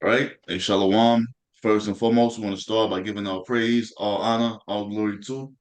All right. Hey, Shalom. First and foremost, we want to start by giving all praise, all honor, all glory to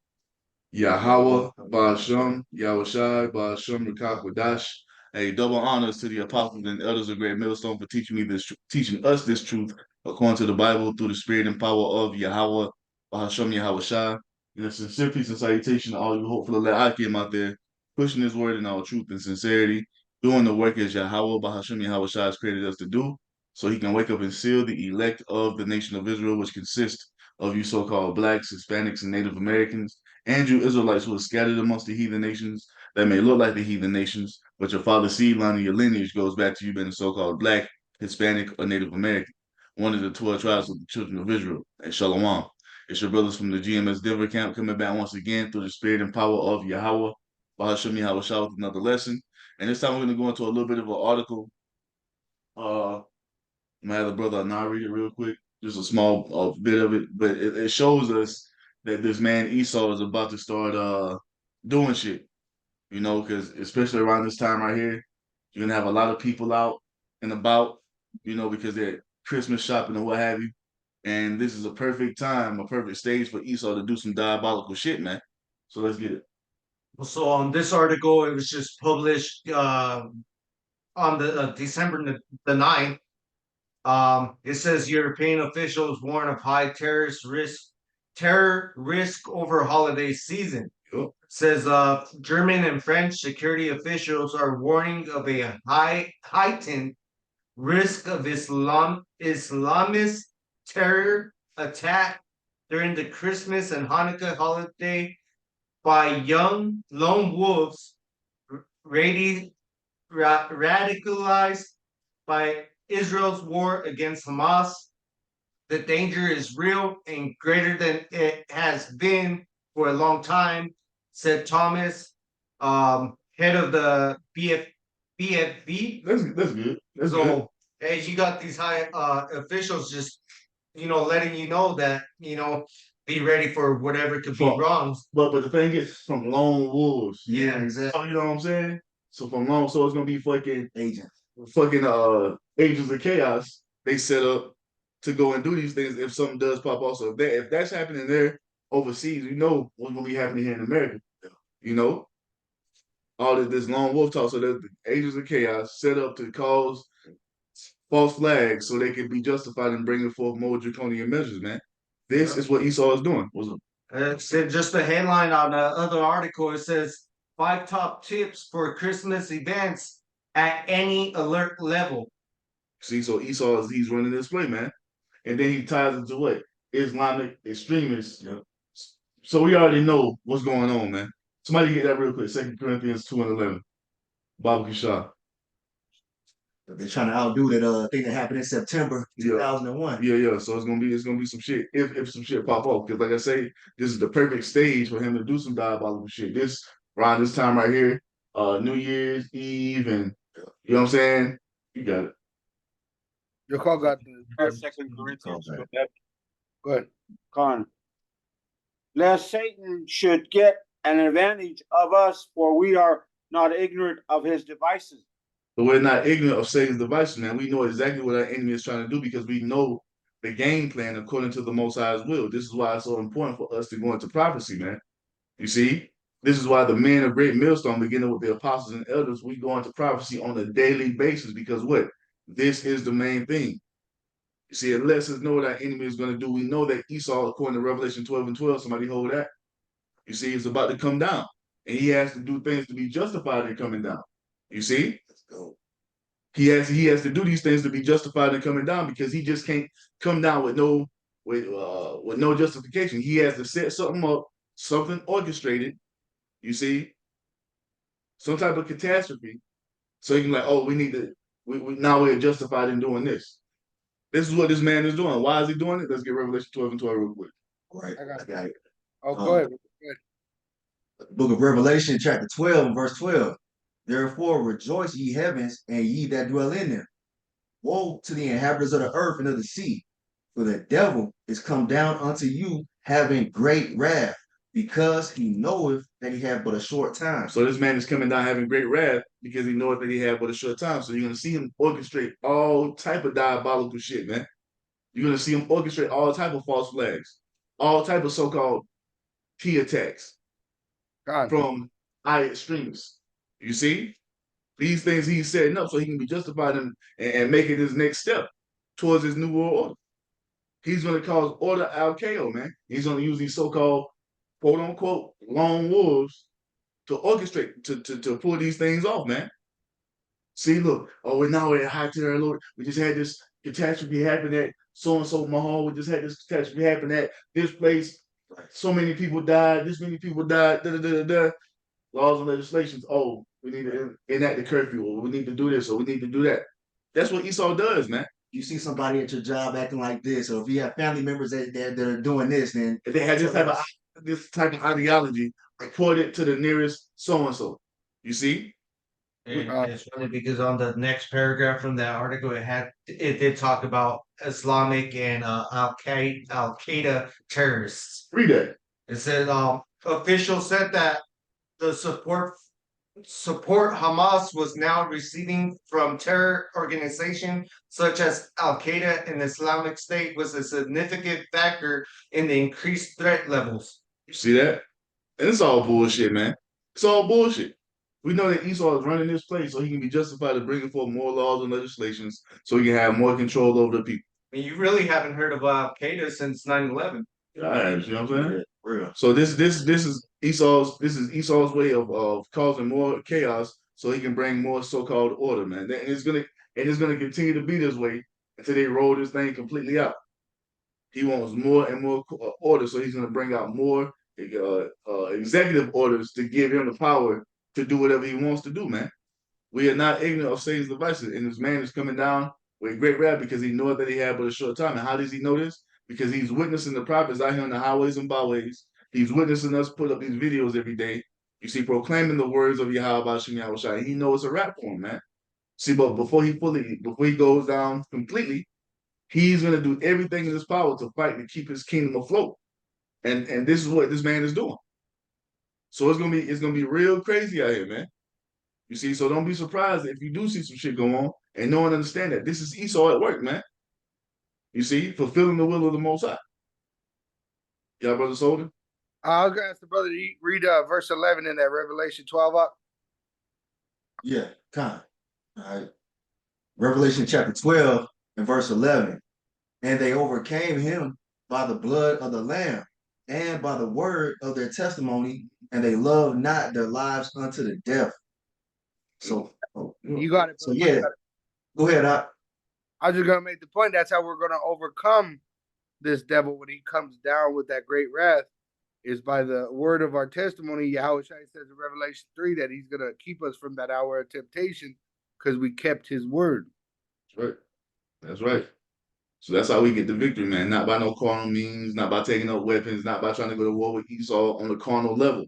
Yahweh, Ba'ashem, Yahushai, Ba'ashem, Rakakwadash. Hey, double honors to the apostles and elders of Great Millstone for teaching us this truth according to the Bible through the spirit and power of Yahweh, Ba'ashem, Yahushai. And a sincere peace and salutation to all you hopeful let Akim out there, pushing his word in all truth and sincerity, doing the work as Yahweh, Ba'ashem, Yahushai has created us to do, so he can wake up and seal the elect of the nation of Israel, which consists of you so-called blacks, Hispanics, and Native Americans, and you Israelites who are scattered amongst the heathen nations that may look like the heathen nations, but your father's seed line and your lineage goes back to you being a so-called black, Hispanic, or Native American, one of the 12 tribes of the children of Israel. And Shalom. It's your brothers from the GMS Denver camp coming back once again through the spirit and power of Yahweh, Bahasham Yahweh Shah with another lesson. And this time we're going to go into a little bit of an article. I'm gonna have the brother now read it real quick, just a small bit of it, but it shows us that this man Esau is about to start doing shit, because especially around this time right here, you're gonna have a lot of people out and about, because they're Christmas shopping and what have you. And this is a perfect time, a perfect stage for Esau to do some diabolical shit, man. So let's get it. So on this article, it was just published on the December the 9th. It says European officials warn of high terror risk over holiday season. It says German and French security officials are warning of a heightened risk of Islamist terror attack during the Christmas and Hanukkah holiday by young lone wolves radicalized by Israel's war against Hamas. The danger is real and greater than it has been for a long time, said Thomas, head of the BFV. That's good. That's so, good. As you got these high officials just, letting you know that, be ready for whatever could be wrong. But the thing is, from lone wolves. Yeah, exactly. So, you know what I'm saying? So so it's gonna be fucking agents, agents of chaos. They set up to go and do these things if something does pop off. So if that's happening there overseas, what's gonna be happening here in America. You know, all of this lone wolf talk. So that the agents of chaos set up to cause false flags so they can be justified in bringing forth more draconian measures, man. This is what Esau is doing. It's just the headline on the other article. It says 5 top tips for Christmas events at any alert level. See, so Esau he's running this play, man. And then he ties it to what? Islamic extremists. Yeah. So we already know what's going on, man. Somebody get that real quick. 2 Corinthians 2:11. Baba Kishah. They're trying to outdo that thing that happened in September 2001. Yeah. So it's gonna be some shit if some shit pop off. Because like I say, this is the perfect stage for him to do some diabolical shit. This around this time right here, New Year's Eve, and you know what I'm saying? You got it. Your call got the 2 Corinthians. Go ahead. Con. Lest Satan should get an advantage of us, for we are not ignorant of his devices. So we're not ignorant of Satan's devices, man. We know exactly what our enemy is trying to do because we know the game plan according to the Most High's will. This is why it's so important for us to go into prophecy, man. You see? This is why the men of Great Millstone, beginning with the apostles and elders, we go into prophecy on a daily basis because what? This is the main thing. You see, it lets us know what our enemy is going to do. We know that Esau, according to Revelation 12:12, somebody hold that. You see, he's about to come down. And he has to do things to be justified in coming down. You see? Let's go. He has to do these things to be justified in coming down because he just can't come down with no justification. He has to set something up, something orchestrated, you see, some type of catastrophe. So he can now we're justified in doing this. This is what this man is doing. Why is he doing it? Let's get Revelation 12:12 real quick. Right. I got it. Oh, go ahead. Book of Revelation, chapter 12, verse 12. Therefore rejoice, ye heavens, and ye that dwell in them. Woe to the inhabitants of the earth and of the sea, for the devil is come down unto you, having great wrath, because he knoweth that he hath but a short time. So this man is coming down having great wrath because he knows that he had but a short time. So you're gonna see him orchestrate all type of diabolical shit, man. You're gonna see him orchestrate all type of false flags, all type of so-called T attacks God. from extremists. You see? These things he's setting up so he can be justified and making his next step towards his new world order. He's going to cause order al-Qaeda, man. He's going to use these so-called quote-unquote lone wolves to orchestrate, to pull these things off, man. See, look, we're now at high terror alert. We just had this catastrophe happen at so-and-so Mahal. We just had this catastrophe happen at this place. So many people died. This many people died. Da-da-da-da-da. Laws and legislations. Oh, we need to enact the curfew, or we need to do this, or we need to do that. That's what Esau does, man. You see somebody at your job acting like this, or if you have family members that are doing this, then If they had this type of ideology, report it to the nearest so-and-so. You see? And it's funny because on the next paragraph from that article, it did talk about Islamic and Al-Qaeda terrorists. Read that. It said officials said that the support Hamas was now receiving from terror organizations such as Al-Qaeda and Islamic State was a significant factor in the increased threat levels. You see that? And it's all bullshit, man. It's all bullshit. We know that Esau is running this place so he can be justified in bringing forth more laws and legislations so he can have more control over the people. I mean, you really haven't heard of Al-Qaeda since 9/11. Yeah, you know what I'm saying? real. So this is Esau's way of causing more chaos so he can bring more so-called order, man. And it's gonna continue to be this way until they roll this thing completely out. He wants more and more order, so he's gonna bring out more executive orders to give him the power to do whatever he wants to do, man. We are not ignorant of Satan's devices, and this man is coming down with great wrath because he knows that he had but a short time. And how does he know this? Because he's witnessing the prophets out here on the highways and byways. He's witnessing us put up these videos every day. You see, proclaiming the words of Yahweh Bashem Yahushua. He knows it's a rap for him, man. See, but before he goes down completely, he's gonna do everything in his power to fight to keep his kingdom afloat. And this is what this man is doing. So it's gonna be real crazy out here, man. You see, so don't be surprised if you do see some shit go on and no one understand that. This is Esau at work, man. You see, fulfilling the will of the Most High. Y'all, Brother Soldier? I was gonna ask the brother to read verse 11 in that Revelation 12 up. Yeah, kind. All right. Revelation chapter 12 and verse 11. And they overcame him by the blood of the Lamb and by the word of their testimony, and they loved not their lives unto the death. So, You got it. so yeah, go ahead. I was just gonna make the point. That's how we're gonna overcome this devil when he comes down with that great wrath, is by the word of our testimony. Yahweh says in Revelation 3 that he's gonna keep us from that hour of temptation because we kept his word. That's right. That's right. So that's how we get the victory, man. Not by no carnal means, not by taking up weapons, not by trying to go to war with Esau on the carnal level.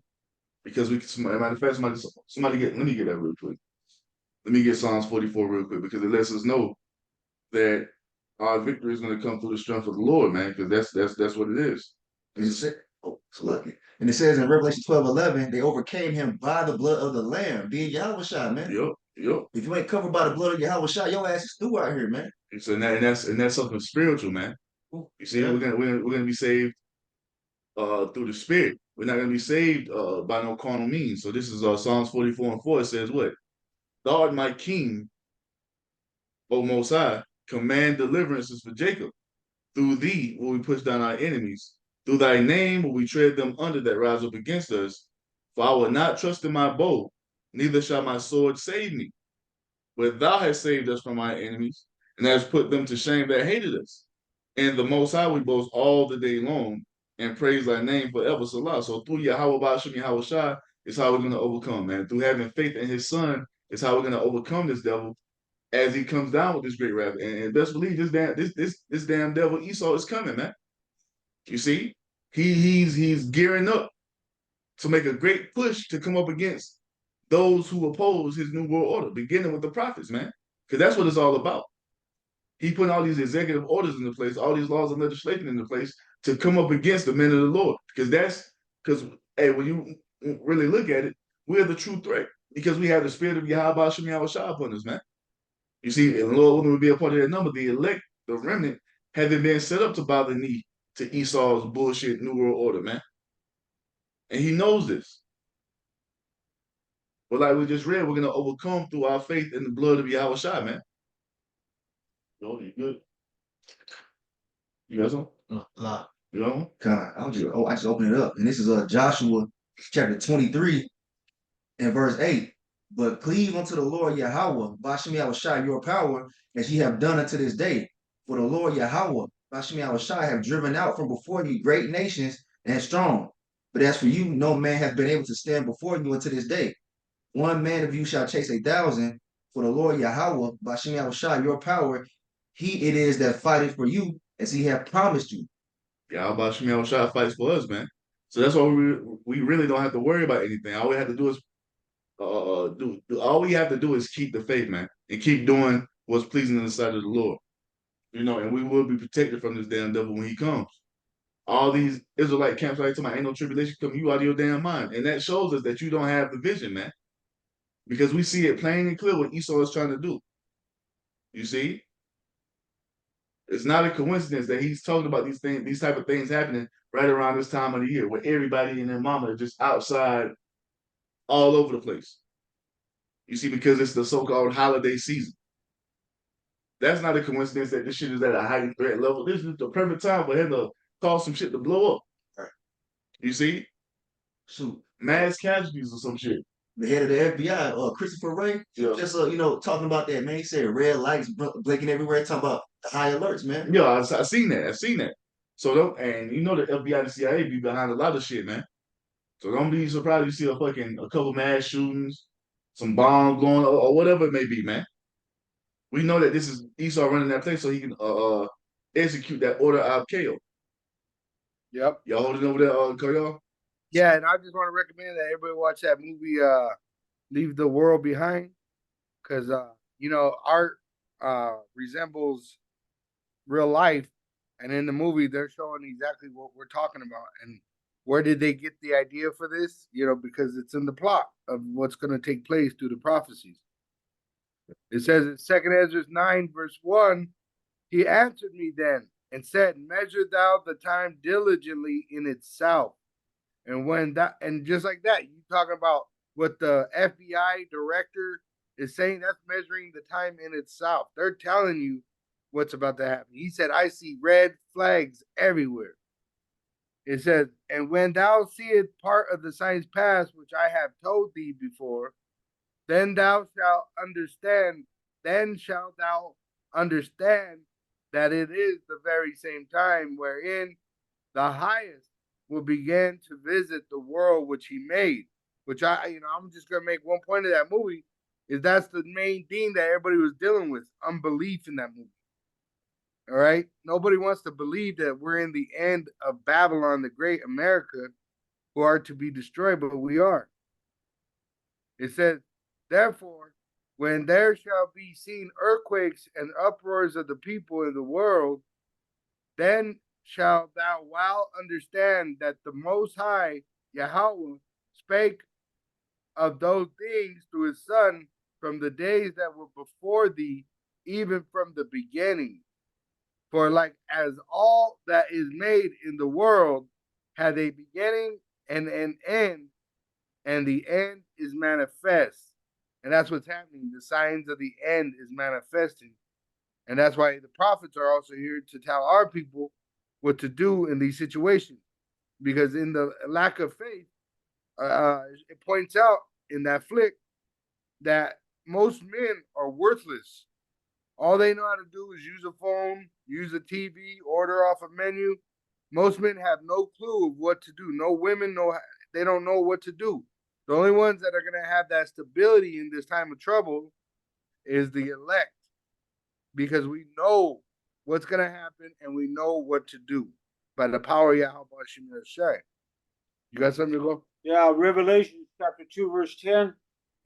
Because matter of fact, let me get that real quick. Let me get Psalms 44 real quick because it lets us know that our victory is going to come through the strength of the Lord, man, because that's what it is. And it says in Revelation 12:11, they overcame him by the blood of the Lamb, being Yahushua, man. Yep. If you ain't covered by the blood of Yahushua, your ass is through out here, man. So and that's something spiritual, man. You see, we're gonna be saved through the Spirit. We're not gonna be saved by no carnal means. So this is Psalms 44:4. It says what? Thou art my king, O Most High, command deliverances for Jacob. Through thee will we push down our enemies. Through thy name will we tread them under that rise up against us. For I will not trust in my bow, neither shall my sword save me. But thou hast saved us from our enemies, and hast put them to shame that hated us. And the Most High we boast all the day long, and praise thy name forever. Salah. So through Yahweh Bashem Yahushua is how we're going to overcome, man. Through having faith in his son is how we're going to overcome this devil as he comes down with this great wrath. And best believe this damn devil Esau is coming, man. You see, he's gearing up to make a great push to come up against those who oppose his new world order, beginning with the prophets, man. Because that's what it's all about. He putting all these executive orders into place, all these laws and legislation into place to come up against the men of the Lord. Because Because hey, when you really look at it, we're the true threat because we have the spirit of Yahweh Shem Yahweh Shah upon us, man. You see, and the Lord will be a part of that number. The elect, the remnant, haven't been set up to bow the knee to Esau's bullshit New World Order, man. And he knows this. But like we just read, we're gonna overcome through our faith in the blood of Yahweh Shai, man. Yo, you good? You got some? La. You know? Con. I just opened it up. And this is Joshua chapter 23 and verse 8. But cleave unto the Lord Yahweh, Bashem Yahushai, your power, as ye have done unto this day. For the Lord Yahweh, Bashem Yahushai, have driven out from before you great nations and strong. But as for you, no man hath been able to stand before you unto this day. One man of you shall chase 1,000, for the Lord Yahweh, Bashem Yahushai, your power, he it is that fighteth for you, as he hath promised you. Yahweh Shem Yahweh Shai fights for us, man. So that's why we really don't have to worry about anything. All we have to do is all we have to do is keep the faith, man, and keep doing what's pleasing in the sight of the Lord. You know, and we will be protected from this damn devil when he comes. All these Israelite camps like talking about ain't no tribulation coming, you out of your damn mind. And that shows us that you don't have the vision, man. Because we see it plain and clear what Esau is trying to do. You see? It's not a coincidence that he's talking about these type of things happening right around this time of the year where everybody and their mama are just outside all over the place. You see, because it's the so-called holiday season. That's not a coincidence that this shit is at a high threat level. This is the perfect time for him to cause some shit to blow up. Right. You see? Shoot. Mass casualties or some shit. The head of the FBI, Christopher Wray, just talking about that, man. He said red lights blinking everywhere, talking about the high alerts, man. Yeah, I seen that. I've seen that. So don't, and you know the FBI and the CIA be behind a lot of shit, man. So don't be surprised you see a couple mass shootings, some bombs going, or whatever it may be, man. We know that this is Esau running that place so he can execute that order of KO. Yep. Y'all holding over there, Koyo? Yeah, and I just want to recommend that everybody watch that movie, Leave the World Behind, because art resembles real life, and in the movie they're showing exactly what we're talking about. And where did they get the idea for this? Because it's in the plot of what's going to take place through the prophecies. It says in 2 Ezra 9 verse 1, he answered me then and said, measure thou the time diligently in itself. And just like that, you talking about what the FBI director is saying, that's measuring the time in itself. They're telling you what's about to happen. He said, I see red flags everywhere. It says, and when thou seest part of the signs past, which I have told thee before, then shalt thou understand that it is the very same time wherein the highest will begin to visit the world which he made. Which I'm just gonna make one point of that movie, is that's the main theme that everybody was dealing with, unbelief in that movie. All right, nobody wants to believe that we're in the end of Babylon the Great, America, who are to be destroyed, but we are. It says, therefore, when there shall be seen earthquakes and uproars of the people in the world, then shalt thou well understand that the Most High, Yahweh, spake of those things through his Son from the days that were before thee, even from the beginning. For like as all that is made in the world had a beginning and an end, and the end is manifest. And that's what's happening. The signs of the end is manifesting. And that's why the prophets are also here to tell our people what to do in these situations. Because in the lack of faith, it points out in that flick that most men are worthless. All they know how to do is use a phone, use a TV, order off a menu. Most men have no clue of what to do. No women they don't know what to do. The only ones that are going to have that stability in this time of trouble is the elect, because we know what's going to happen and we know what to do by the power of Yahweh Shem Yahshai. You got something to go? Yeah, Revelation chapter 2, verse 10.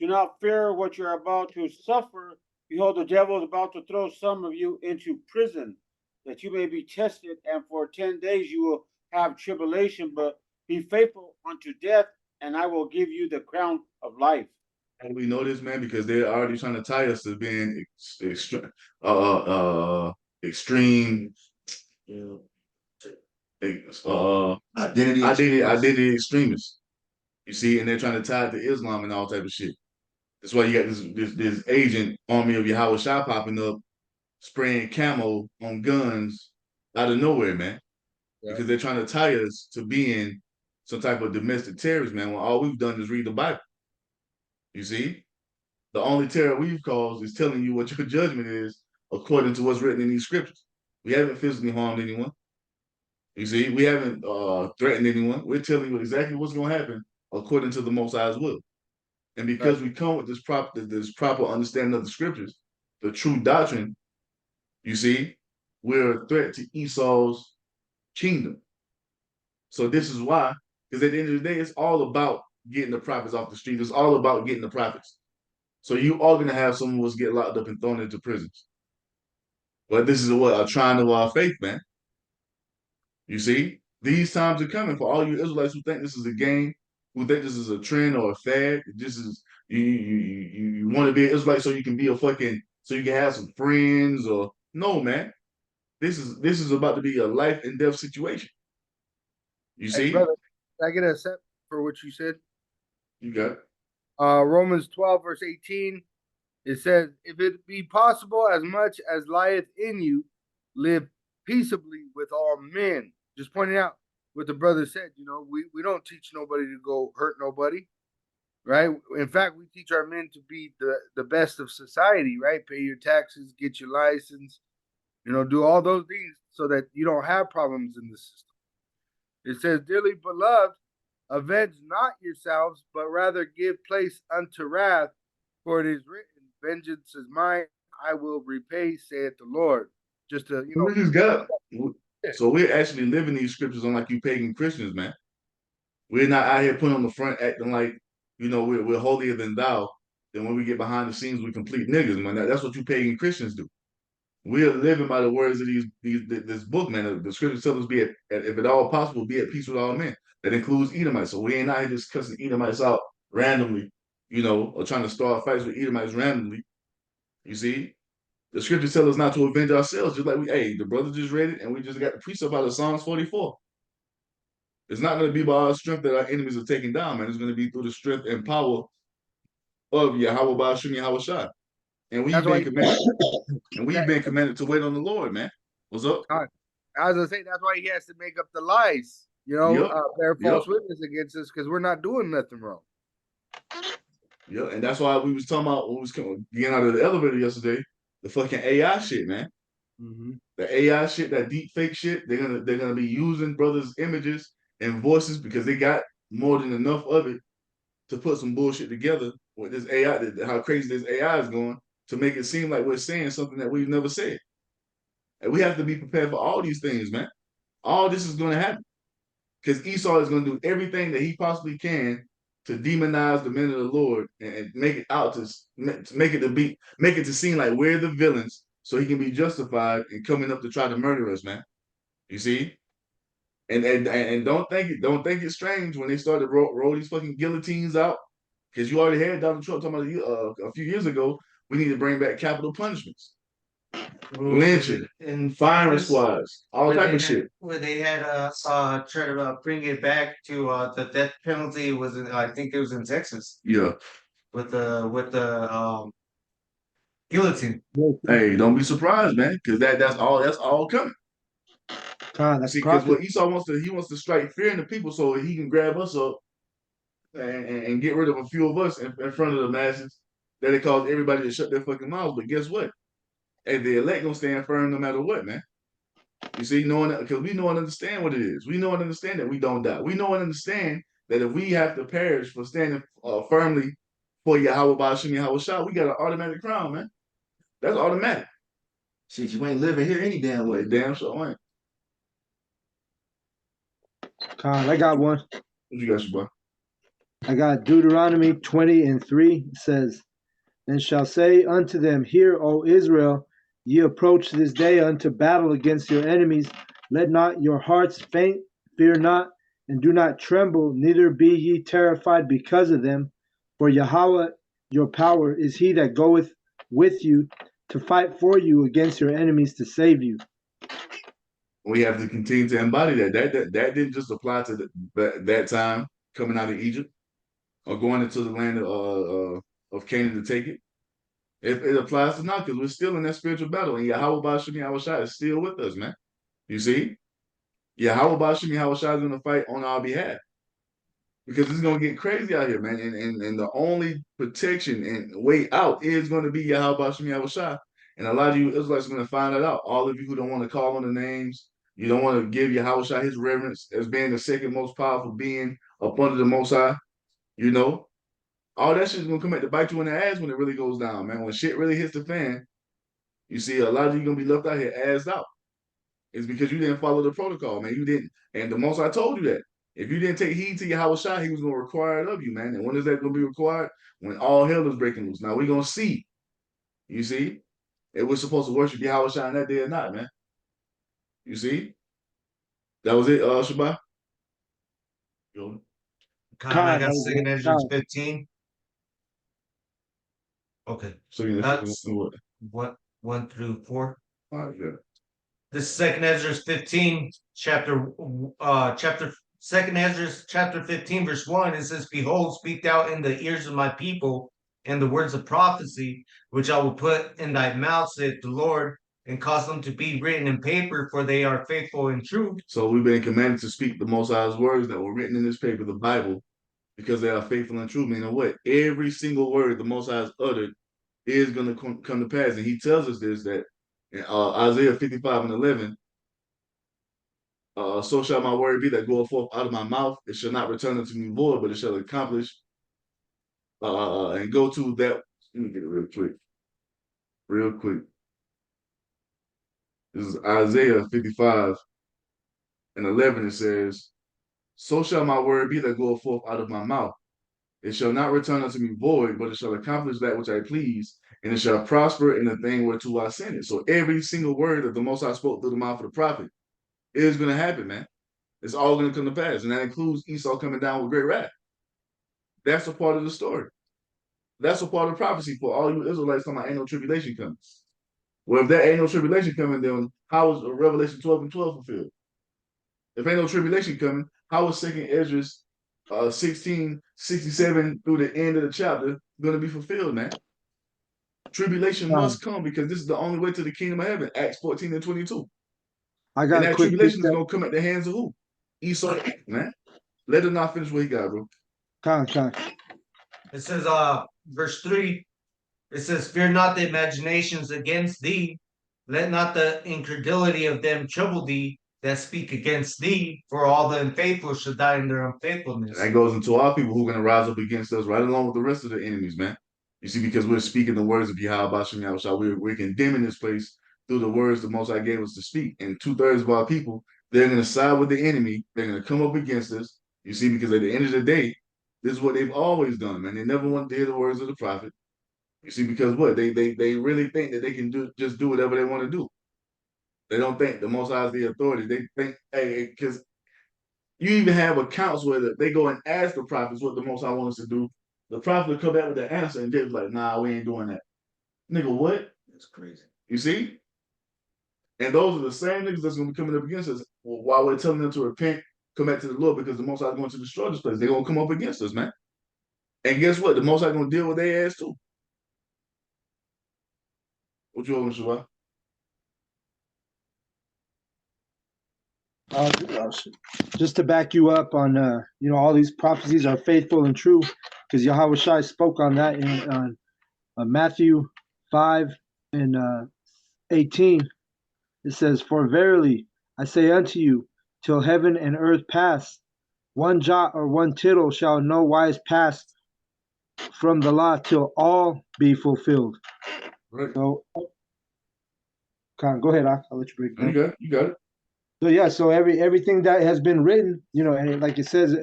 Do not fear what you're about to suffer. Behold, the devil is about to throw some of you into prison, that you may be tested, and for 10 days you will have tribulation, but be faithful unto death, and I will give you the crown of life. And we know this, man, because they're already trying to tie us to being extreme, identity extremists. You see, and they're trying to tie it to Islam and all type of shit. That's why you got this agent army of Yahweh Shah popping up, spraying camo on guns out of nowhere, man. Yeah. Because they're trying to tie us to being some type of domestic terrorist, man, when all we've done is read the Bible. You see? The only terror we've caused is telling you what your judgment is according to what's written in these scriptures. We haven't physically harmed anyone. You see? We haven't threatened anyone. We're telling you exactly what's going to happen according to the Most High's will. And because we come with this proper understanding of the scriptures, the true doctrine, you see, we're a threat to Esau's kingdom. So this is why, because at the end of the day, it's all about getting the prophets off the street. It's all about getting the prophets. So you are going to have some of us get locked up and thrown into prisons. But this is a trial of our faith, man. You see, these times are coming for all you Israelites who think this is a game, who think this is a trend or a fad. This is you want to be an Israelite so you can be so you can have some friends or no, man. This is about to be a life and death situation. You see, Hey, brother, can I get a set for what you said? you got it. Romans 12, verse 18. It says, if it be possible, as much as lieth in you, live peaceably with all men. Just pointing out what the brother said. We don't teach nobody to go hurt nobody, right? In fact, we teach our men to be the best of society, right? Pay your taxes, get your license, do all those things so that you don't have problems in the system. It says, dearly beloved, avenge not yourselves, but rather give place unto wrath, for it is written, vengeance is mine, I will repay, saith the Lord. Just to, We just got so we're actually living these scriptures unlike you pagan Christians, man. We're not out here putting on the front acting like, we're holier than thou. Then when we get behind the scenes, we complete niggas, man. That's what you pagan Christians do. We are living by the words of this book, man. The scriptures tell us if at all possible, be at peace with all men. That includes Edomites. So we ain't out here just cussing Edomites out randomly, or trying to start fights with Edomites randomly. You see? The scriptures tell us not to avenge ourselves, just like the brother just read it, and we just got the precept out of Psalms 44. It's not going to be by our strength that our enemies are taken down, man. It's going to be through the strength and power of Yahweh Ba'ashim Yahweh Shai. And we've been commanded to wait on the Lord, man. What's up? I was gonna say that's why he has to make up the lies, bear false witness against us because we're not doing nothing wrong. Yeah, and that's why we was talking about when we was getting out of the elevator yesterday, the fucking AI shit, man. Mm-hmm. The AI shit, that deep fake shit, they're gonna be using brothers' images and voices because they got more than enough of it to put some bullshit together with this AI, how crazy this AI is going, to make it seem like we're saying something that we've never said. And we have to be prepared for all these things, man. All this is going to happen because Esau is going to do everything that he possibly can to demonize the men of the Lord and make it out to make it to seem like we're the villains, so he can be justified in coming up to try to murder us, man. You see, and don't think it's strange when they started roll these fucking guillotines out, because you already had Donald Trump talking about a few years ago. We need to bring back capital punishments, lynching, in firing France, squads, all type of shit. Where they had tried to bring it back to the death penalty was I think it was in Texas. Yeah. With the guillotine. Hey, don't be surprised, man, because that's all coming. That's see, because what Esau wants to strike fear in the people so he can grab us up and get rid of a few of us in front of the masses. That it caused everybody to shut their fucking mouths. But guess what? Hey, the elect gonna stand firm no matter what, man. You see, knowing that, because we know and understand what it is. We know and understand that we don't die. We know and understand that if we have to perish for standing firmly for Yahweh Ba'ashim Yahweh Shah, we got an automatic crown, man. That's automatic. Shit, you ain't living here any damn way. Damn sure ain't. I got one. What you got, your boy? I got Deuteronomy 20:3. It says, and shall say unto them, hear, O Israel, ye approach this day unto battle against your enemies. Let not your hearts faint, fear not, and do not tremble, neither be ye terrified because of them. For Yahweh your power is he that goeth with you to fight for you against your enemies to save you. We have to continue to embody that. That didn't just apply to that time coming out of Egypt or going into the land of Canaan to take it. It applies to now because we're still in that spiritual battle, and Yahweh Ba'Shem Yahushua is still with us, man. You see, Yahweh Ba'Shem Yahushua is going to fight on our behalf because it's going to get crazy out here, man. And the only protection and way out is going to be Yahweh Ba'Shem Yahushua. And a lot of you Israelites are going to find that out. All of you who don't want to call on the names, you don't want to give Yahushua his reverence as being the second most powerful being up under the Most High, you know. All that shit's gonna come back to bite you in the ass when it really goes down, man. When shit really hits the fan, you see a lot of you gonna be left out here assed out. It's because you didn't follow the protocol, man. You didn't, and the Most I told you that. If you didn't take heed to Yahushua, he was gonna require it of you, man. And when is that gonna be required? When all hell is breaking loose. Now we're gonna see. You see? If we're supposed to worship Yahushua on that day or not, man. You see? That was it, Shabbat. Yo. I got 2nd Ezra 15. Okay. So you That's what? 1 through 4. All right, yeah. This is 2nd Ezra 15, chapter 2nd Ezra chapter 15, verse 1. It says, Behold, speak thou in the ears of my people, and the words of prophecy, which I will put in thy mouth, saith the Lord, and cause them to be written in paper, for they are faithful and true. So we've been commanded to speak the Most High's words that were written in this paper, the Bible, because they are faithful and true. Meaning what? Every single word the Most High has uttered is going to come to pass. And he tells us this, that in Isaiah 55:11, so shall my word be that goeth forth out of my mouth. It shall not return unto me void, but it shall accomplish and go to that. Let me get it real quick. Real quick. This is Isaiah 55:11. It says, so shall my word be that goeth forth out of my mouth. It shall not return unto me void, but it shall accomplish that which I please, and it shall prosper in the thing whereto I send it. So every single word that the Most High spoke through the mouth of the prophet is going to happen, man. It's all going to come to pass, and that includes Esau coming down with great wrath. That's a part of the story. That's a part of the prophecy for all you Israelites talking about ain't no tribulation coming. Well, if there ain't no tribulation coming, then how is Revelation 12:12 fulfilled? If ain't no tribulation coming, how is 2nd Ezra 16:67 through the end of the chapter going to be fulfilled, man? Tribulation must come because this is the only way to the kingdom of heaven. Acts 14:22. I got and a that quick tribulation is going to come at the hands of who? Esau, man. Let him not finish what he got, bro. It says, verse 3, it says, Fear not the imaginations against thee, let not the incredulity of them trouble thee that speak against thee, for all the unfaithful shall die in their unfaithfulness. And that goes into our people who are going to rise up against us right along with the rest of the enemies, man. You see, because we're speaking the words of Yahweh Ba'Shem Yahushua, we're condemning this place through the words the Most High gave us to speak. And 2/3 of our people, they're going to side with the enemy. They're going to come up against us. You see, because at the end of the day, this is what they've always done, man. They never want to hear the words of the prophet. You see, because what? They really think that they can just do whatever they want to do. They don't think the Most High is the authority. They think, hey, because you even have accounts where they go and ask the prophets what the Most High wants us to do. The prophet will come back with the answer, and they're like, nah, we ain't doing that. Nigga, what? That's crazy. You see? And those are the same niggas that's going to be coming up against us while we're telling them to repent, come back to the Lord, because the Most High is going to destroy this place. They're going to come up against us, man. And guess what? The Most High is going to deal with their ass, too. What you holding, Shabbat? Just to back you up on, all these prophecies are faithful and true, because Yahweh Shai spoke on that in Matthew 5:18. It says, For verily I say unto you, till heaven and earth pass, one jot or one tittle shall no wise pass from the law till all be fulfilled. Right. So, go ahead, I'll let you break it down. You got it. So yeah, so everything that has been written, and like it says,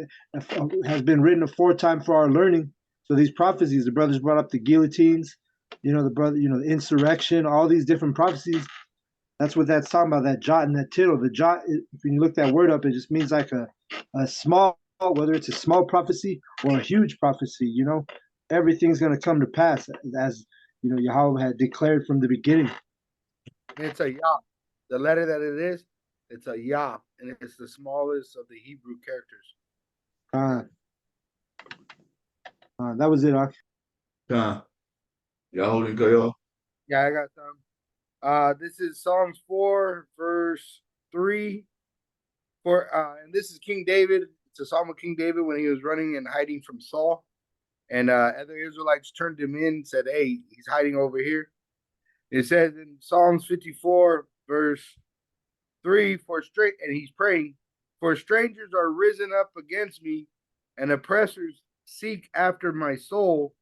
has been written aforetime for our learning. So these prophecies, the brothers brought up the guillotines, the insurrection, all these different prophecies. That's what that's talking about. That jot and that tittle. The jot, if you look that word up, it just means like a a small, whether it's a small prophecy or a huge prophecy, everything's going to come to pass as, Yahweh had declared from the beginning. It's a Yah. The letter that it is, it's a Yah, and it's the smallest of the Hebrew characters. That was it, Ak. Con. Y'all holding good, y'all? Yeah, I got some. This is Psalms 4, verse 3. And this is King David. It's a psalm of King David when he was running and hiding from Saul. And other Israelites turned him in, said, hey, he's hiding over here. It says in Psalms 54, verse 3, and he's praying, for strangers are risen up against me, and oppressors seek after my soul.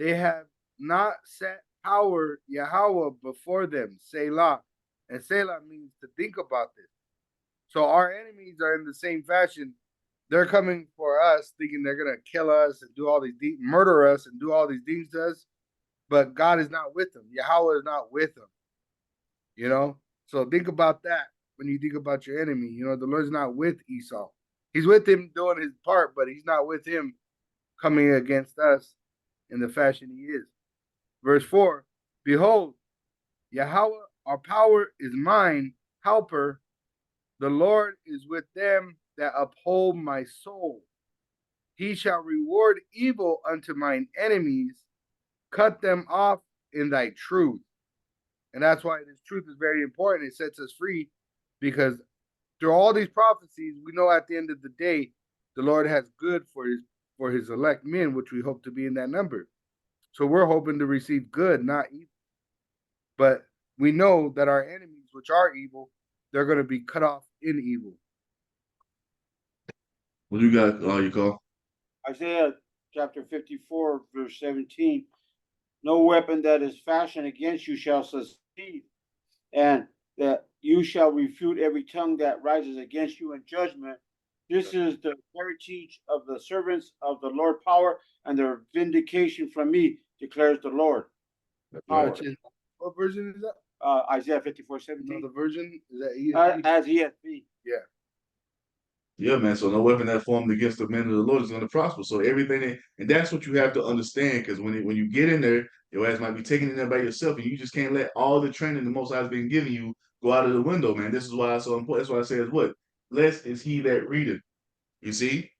They have not set power, Yahweh, before them, Selah. And Selah means to think about this. So our enemies are in the same fashion. They're coming for us, thinking they're going to kill us and do all these murder us and do all these things to us. But God is not with them. Yahweh is not with them. So think about that when you think about your enemy. The Lord's not with Esau. He's with him doing his part, but he's not with him coming against us in the fashion he is. Verse 4, behold, Yahweh, our power is mine, helper. The Lord is with them that uphold my soul. He shall reward evil unto mine enemies, cut them off in thy truth. And that's why this truth is very important. It sets us free because through all these prophecies, we know at the end of the day, the Lord has good for his elect men, which we hope to be in that number. So we're hoping to receive good, not evil. But we know that our enemies, which are evil, they're going to be cut off in evil. What you got, you call? Isaiah chapter 54, verse 17. No weapon that is fashioned against you shall succeed, and that you shall refute every tongue that rises against you in judgment. This is the heritage of the servants of the Lord power, and their vindication from me, declares the Lord. Power. What version is that? Isaiah 54:17. The version is that ESV? As ESV. Yeah. Yeah, man. So no weapon that formed against the men of the Lord is going to prosper. So everything, and that's what you have to understand, because when you get in there, your ass might be taken in there by yourself, and you just can't let all the training the Most High has been giving you go out of the window, man. This is why it's so important. That's why I say is what? Blessed is he that readeth. You see?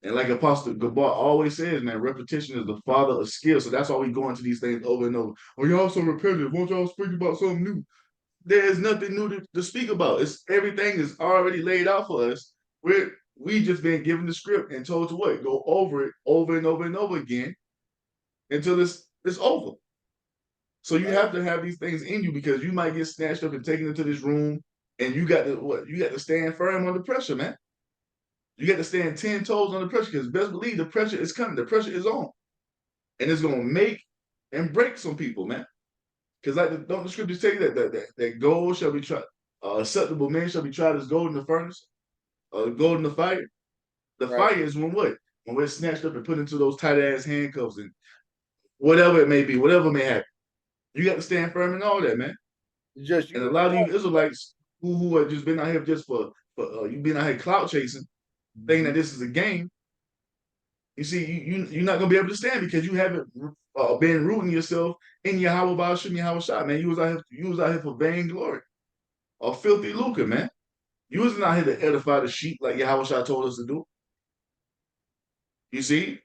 And like Apostle Gabar always says, man, repetition is the father of skill. So that's why we go into these things over and over. Oh, y'all so repetitive. Won't y'all speak about something new? There is nothing new to speak about. It's everything is already laid out for us. We just been given the script and told to what? Go over it over and over and over again until it's over. So you have to have these things in you, because you might get snatched up and taken into this room, and you got to stand firm under pressure, man. You got to stand 10 toes under pressure, because best believe the pressure is coming. The pressure is on. And it's going to make and break some people, man. Because don't the scriptures tell you that gold shall be tried, acceptable men shall be tried as gold in the furnace, gold in the fire. The fire is when what? When we're snatched up and put into those tight ass handcuffs and whatever it may be, whatever may happen. You got to stand firm in all that, man. And a lot of you Israelites who have just been out here just for you've been out here clout chasing, thinking that this is a game. You see, you're not gonna be able to stand, because you haven't been rooting yourself in Yahweh Ba'ashim Yahweh Shai, man. You was out here for vainglory or filthy lucre, man. You wasn't out here to edify the sheep like Yahweh Shai told us to do. You see,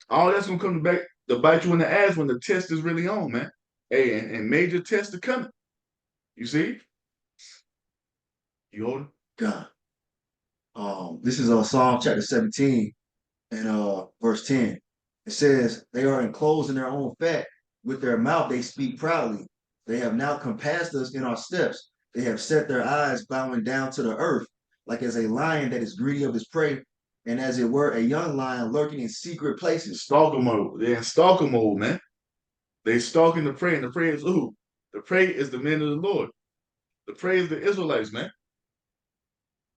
all that's gonna come back to bite you in the ass when the test is really on, man. Hey, and major tests are coming. You see, you hold it? God. This is Psalm chapter 17 and verse 10. It says, they are enclosed in their own fat. With their mouth they speak proudly. They have now compassed us in our steps. They have set their eyes bowing down to the earth, like as a lion that is greedy of his prey, and as it were a young lion lurking in secret places. Stalker mode. They're in stalker mode, man. They stalking the prey, and the prey is who? The prey is the men of the Lord. The prey is the Israelites, man.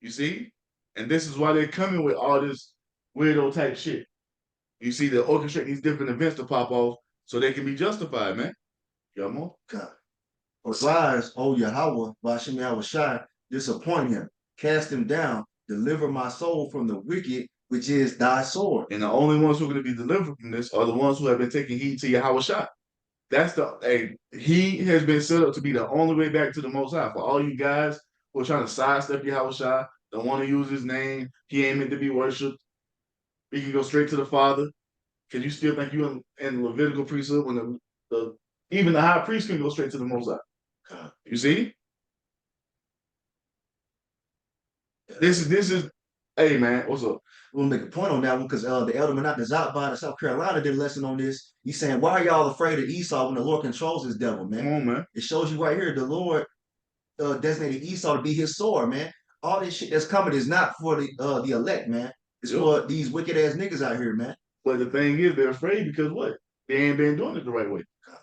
You see? And this is why they're coming with all this weirdo type shit. You see, they're orchestrating these different events to pop off so they can be justified, man. You got more? God. Osiris, O Yahweh, Ba'ashim Yahweh Shai, disappoint him. cast him down, deliver my soul from the wicked, which is thy sword. And the only ones who are going to be delivered from this are the ones who have been taking heed to Yahweh Shai. That's he has been set up to be the only way back to the Most High. For all you guys who are trying to sidestep Yahweh Shai, don't want to use his name, he ain't meant to be worshipped. He can go straight to the Father. Because you still think you in the Levitical priesthood when even the high priest can go straight to the Most High. You see? This is, hey man, what's up? We'll make a point on that one because the elder Menachezotba in South Carolina did a lesson on this. He's saying, why are y'all afraid of Esau when the Lord controls his devil, man? Come on, man. It shows you right here, the Lord designated Esau to be his sword, man. All this shit that's coming is not for the elect, man. It's for these wicked ass niggas out here, man. But the thing is, they're afraid because what? They ain't been doing it the right way.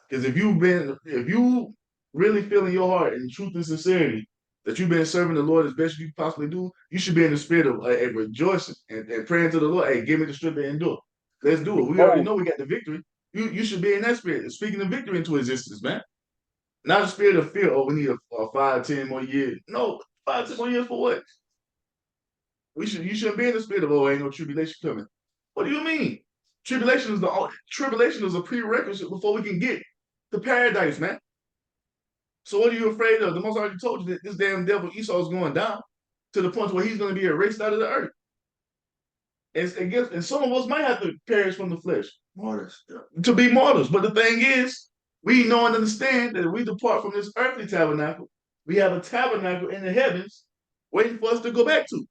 Because if you really feel in your heart in truth and sincerity that you've been serving the Lord as best you possibly do, you should be in the spirit of rejoicing and praying to the Lord. Hey, give me the strength to endure. Let's do it. We already know we got the victory. You should be in that spirit, speaking the victory into existence, man. Not a spirit of fear. Oh, we need a 5, 10 more years. No, 5, 10 more years for what? You shouldn't be in the spirit of, oh, ain't no tribulation coming. What do you mean? Tribulation is a prerequisite before we can get to paradise, man. So what are you afraid of? The Most already told you that this damn devil Esau is going down to the point where he's going to be erased out of the earth. And some of us might have to perish from the flesh. Martyrs. Yeah. To be martyrs. But the thing is, we know and understand that if we depart from this earthly tabernacle, we have a tabernacle in the heavens waiting for us to go back to.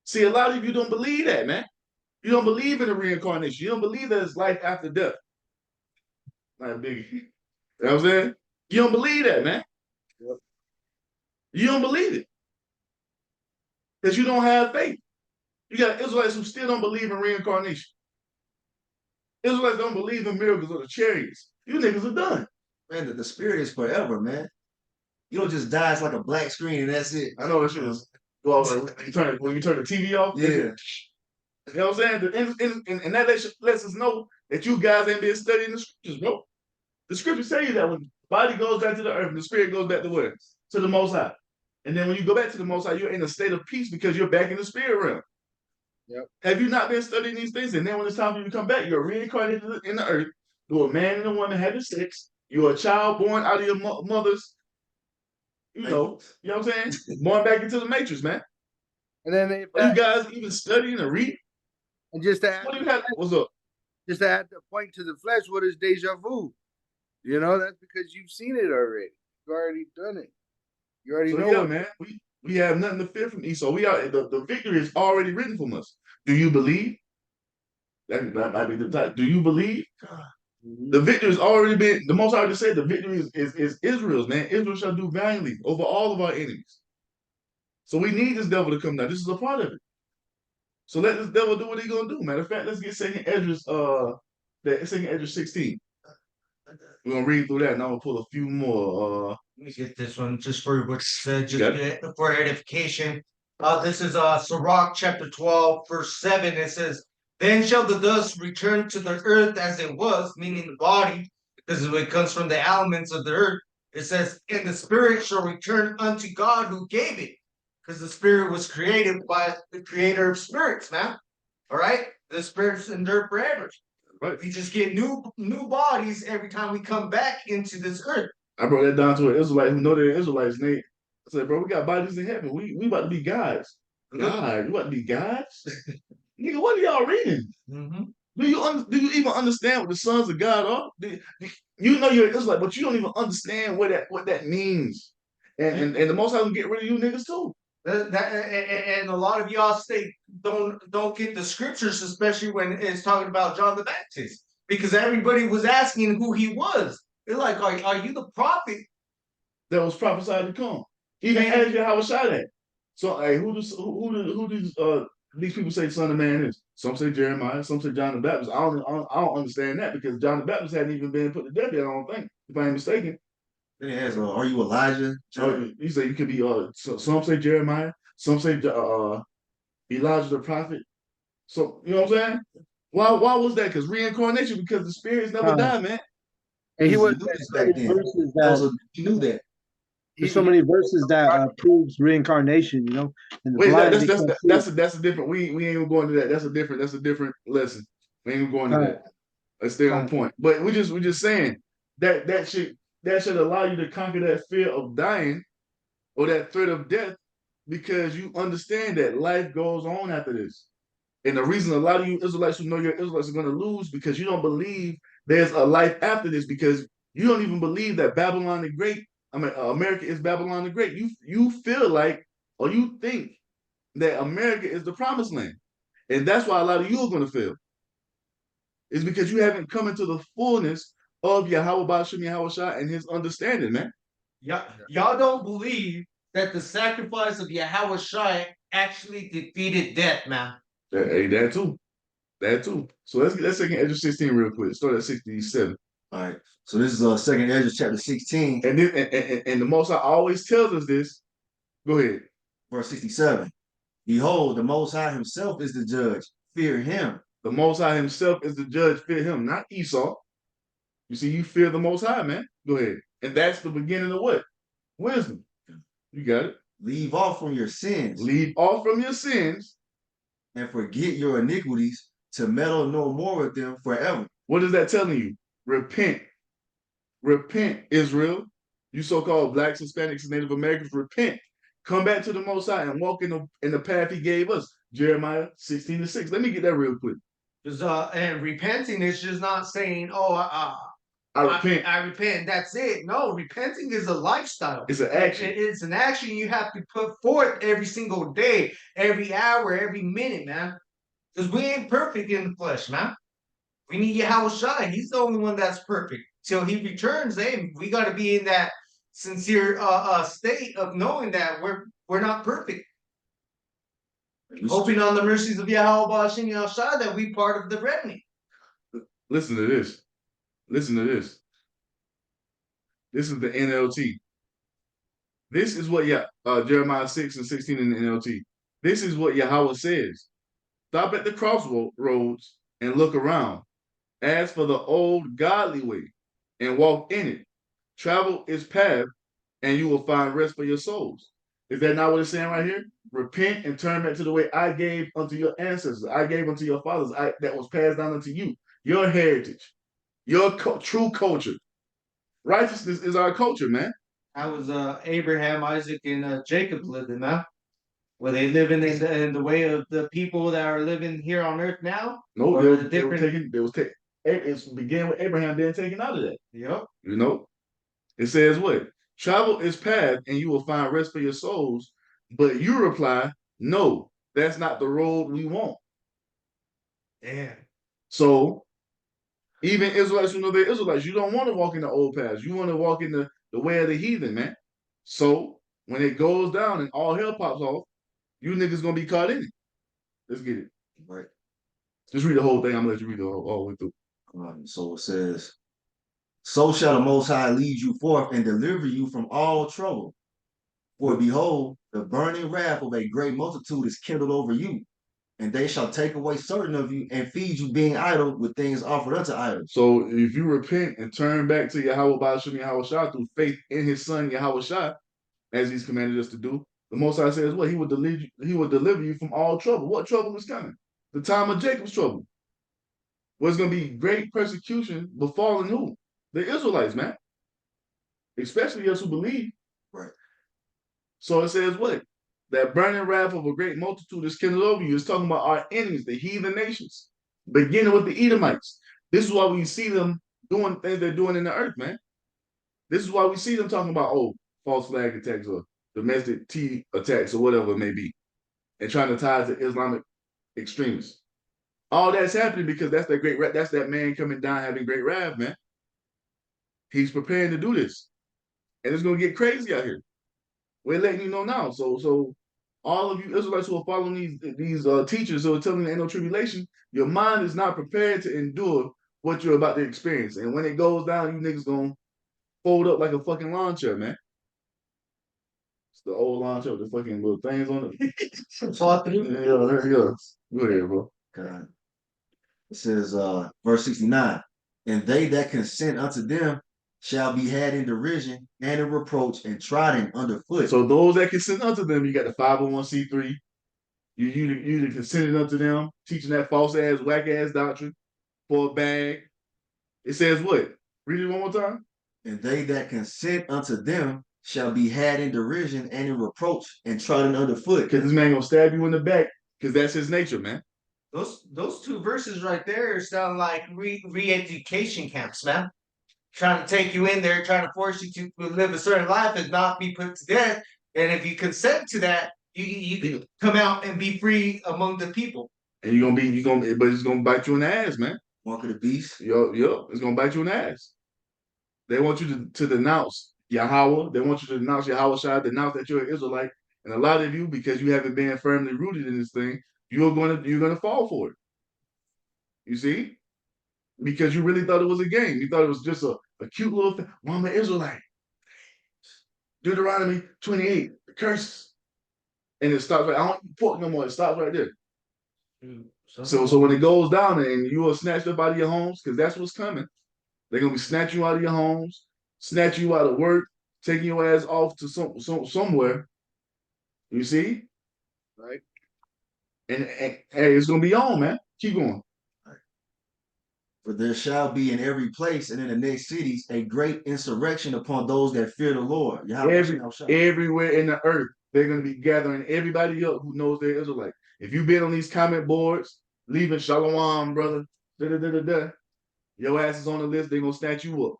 See, a lot of you don't believe that, man. You don't believe in the reincarnation. You don't believe that it's life after death. Not big. You know what I'm saying? You don't believe that, man. Yep. You don't believe it. Because you don't have faith. You got Israelites who still don't believe in reincarnation. Israelites don't believe in miracles or the chariots. You niggas are done. Man, the spirit is forever, man. You don't just die, it's like a black screen and that's it. I know that shit is. Well, when you turn the TV off, Yeah. You know what I'm saying? And that lets us know that you guys ain't been studying the scriptures, bro. The scriptures tell you that when the body goes back to the earth, the spirit goes back to where? To the Most High. And then when you go back to the Most High, you're in a state of peace because you're back in the spirit realm. Yep. Have you not been studying these things? And then when it's time for you to come back, you're reincarnated in the earth. You're a man and a woman having sex. You're a child born out of your mother's, you know what I'm saying? Born back into the matrix, man. And then Are you guys even studying and reading? and just to add, What do you have? What's up? just to add the point to the flesh, what is deja vu? You know, that's because you've seen it already. You've already done it. You already know what, man. We have nothing to fear from Esau. We are the victory is already written from us. Do you believe? That might be the type. Do you believe? The victory has already been. The Most High already said the victory is Israel's, man. Israel shall do valiantly over all of our enemies. So we need this devil to come down. This is a part of it. So let this devil do what he's gonna do. Matter of fact, let's get Second Esdras, Second Esdras 16. We're gonna read through that, and I'm gonna pull a few more. Let me get this one just for what you said, just Okay. for edification. This is Sirach chapter 12, verse 7. It says, "Then shall the dust return to the earth as it was," meaning the body, because it comes from the elements of the earth. It says, "And the spirit shall return unto God who gave it," because the spirit was created by the creator of spirits, man. All right, the spirits endure forever. Right. We just get new bodies every time we come back into this earth. I brought that down to an Israelite who know they're Israelites. And I said, bro, we got bodies in heaven. We about to be gods. God, you about to be gods? Nigga, what are y'all reading? Mm-hmm. Do you even understand what the sons of God are? You know you're an Israelite, but you don't even understand what that means. And the Most High will get rid of you niggas too. And a lot of y'all don't get the scriptures, especially when it's talking about John the Baptist, because everybody was asking who he was. They're like, "Are you the prophet that was prophesied to come?" Even asked you how was shot at. So, hey, who these people say Son of Man is? Some say Jeremiah, some say John the Baptist. I don't understand that because John the Baptist hadn't even been put to death yet. I don't think, if I ain't mistaken. Then he asks, "Are you Elijah?" You say you could be. Some say Jeremiah, some say Elijah the prophet. So you know what I'm saying? Why was that? Because reincarnation. Because the spirits never die, man. and he was knew this back then. verses that He knew that. There's so many verses that proves reincarnation, you know, and the Wait, blind that's become that's a different. We ain't even going to that. That's a different lesson. We ain't even going to Kind, that. Let's stay on kind. point. But we just saying that should allow you to conquer that fear of dying or that threat of death because you understand that life goes on after this. And the reason a lot of you Israelites who know your Israelites are going to lose because you don't believe there's a life after this because you don't even believe that Babylon the Great, America is Babylon the Great. You feel like or you think that America is the promised land. And that's why a lot of you are going to fail. It's because you haven't come into the fullness of Yahweh Bashim Yahweh Shah and his understanding, man. Y'all don't believe that the sacrifice of Yahweh Shai actually defeated death, man. Hey, that too. That too. So let's take Ezra 16 real quick. Start at 67. All right. So this is second Ezra chapter 16, And the Most High always tells us this. Go ahead. verse 67. Behold, the Most High himself is the judge. Fear him. The Most High himself is the judge. Fear him, not Esau. You see, you fear the Most High, man. Go ahead. And that's the beginning of what? Wisdom. You got it. Leave off from your sins Leave off from your sins. and forget your iniquities to meddle no more with them forever. What is that telling you? Repent. Repent, Israel. You so-called blacks, Hispanics, and Native Americans, repent. Come back to the Most High and walk in the path he gave us. Jeremiah 16:6. Let me get that real quick. And repenting is just not saying, "Oh, I repent. I repent." That's it. No, repenting is a lifestyle. It's an action. It's an action you have to put forth every single day, every hour, every minute, man. Because we ain't perfect in the flesh, man. We need Yahweh Shai. He's the only one that's perfect. Till he returns, we got to be in that sincere state of knowing that we're not perfect. Hoping on the mercies of Yahweh Ba'ashem Yahshua that we part of the remnant. Listen to this. Listen to this. This is the NLT. This is what Jeremiah 6:16 in the NLT. This is what Yahweh says. Stop at the crossroads and look around. Ask for the old godly way and walk in it. Travel its path and you will find rest for your souls. Is that not what it's saying right here? Repent and turn back to the way I gave unto your ancestors. I gave unto your fathers that was passed down unto you. Your heritage, your true culture. Righteousness is our culture, man. That was Abraham, Isaac, and Jacob living, man. Were they living in the way of the people that are living here on earth now? No, Or it began with Abraham being taken out of that. Yep. You know, it says what? Travel its path and you will find rest for your souls. But you reply, no, that's not the road we want. Damn. So even Israelites who know they're Israelites, you don't want to walk in the old paths. You want to walk in the way of the heathen, man. So when it goes down and all hell pops off, you niggas gonna be caught in it. Let's get it. Right. Just read the whole thing. I'm gonna let you read the all the way through. So it says, so shall the Most High lead you forth and deliver you from all trouble. For behold, the burning wrath of a great multitude is kindled over you, and they shall take away certain of you and feed you being idle with things offered unto idols. So if you repent and turn back to Yahweh Ba'ashem Yahweh Shah through faith in his son Yahweh Shah, as he's commanded us to do, the Most High says what? He will deliver you from all trouble. What trouble is coming? The time of Jacob's trouble. What's going to be great persecution befalling who? The Israelites, man. Especially us who believe. Right. So it says what? That burning wrath of a great multitude is kindled over you. It's talking about our enemies, the heathen nations, beginning with the Edomites. This is why we see them doing things they're doing in the earth, man. This is why we see them talking about, false flag attacks or domestic T attacks or whatever it may be, and trying to tie it to Islamic extremists. All that's happening because that's that man coming down having great wrath, man. He's preparing to do this. And it's gonna get crazy out here. We're letting you know now. So all of you Israelites who are following these teachers who are telling you ain't no tribulation, your mind is not prepared to endure what you're about to experience. And when it goes down, you niggas gonna fold up like a fucking lawn chair, man. It's the old lawn chair with the fucking little things on it. Fall through. Yeah, there you go. Go ahead, bro. God. It says, verse 69, and they that consent unto them shall be had in derision and in reproach and trodden underfoot. So those that consent unto them, you got the 501c3. You consented unto them, teaching that false ass, whack ass doctrine for a bag. It says what? Read it one more time. And they that consent unto them shall be had in derision and in reproach and trodden underfoot. Because this man gonna stab you in the back, because that's his nature, man. Those two verses right there sound like re-education camps, man. Trying to take you in there, trying to force you to live a certain life and not be put to death. And if you consent to that, you can come out and be free among the people. And but it's gonna bite you in the ass, man. Mark of the beast. Yo, it's gonna bite you in the ass. They want you to denounce Yahweh. They want you to denounce Yahweh Shai, denounce that you're an Israelite. And a lot of you, because you haven't been firmly rooted in this thing, you're gonna fall for it. You see? Because you really thought it was a game. You thought it was just a cute little thing. Well, I'm an Israelite. Deuteronomy 28, the curses. And it stops right. I don't eat pork no more. It stops right there. So when it goes down and you are snatched up out of your homes, because that's what's coming. They're gonna be snatching you out of your homes, snatching you out of work, taking your ass off to somewhere. You see? Right. And hey, it's gonna be on, man. Keep going. For there shall be in every place and in the next cities a great insurrection upon those that fear the Lord. Everywhere in the earth, they're gonna be gathering everybody up who knows they're Israelite. If you've been on these comment boards, leaving Shalom, brother, your ass is on the list, they're gonna snatch you up.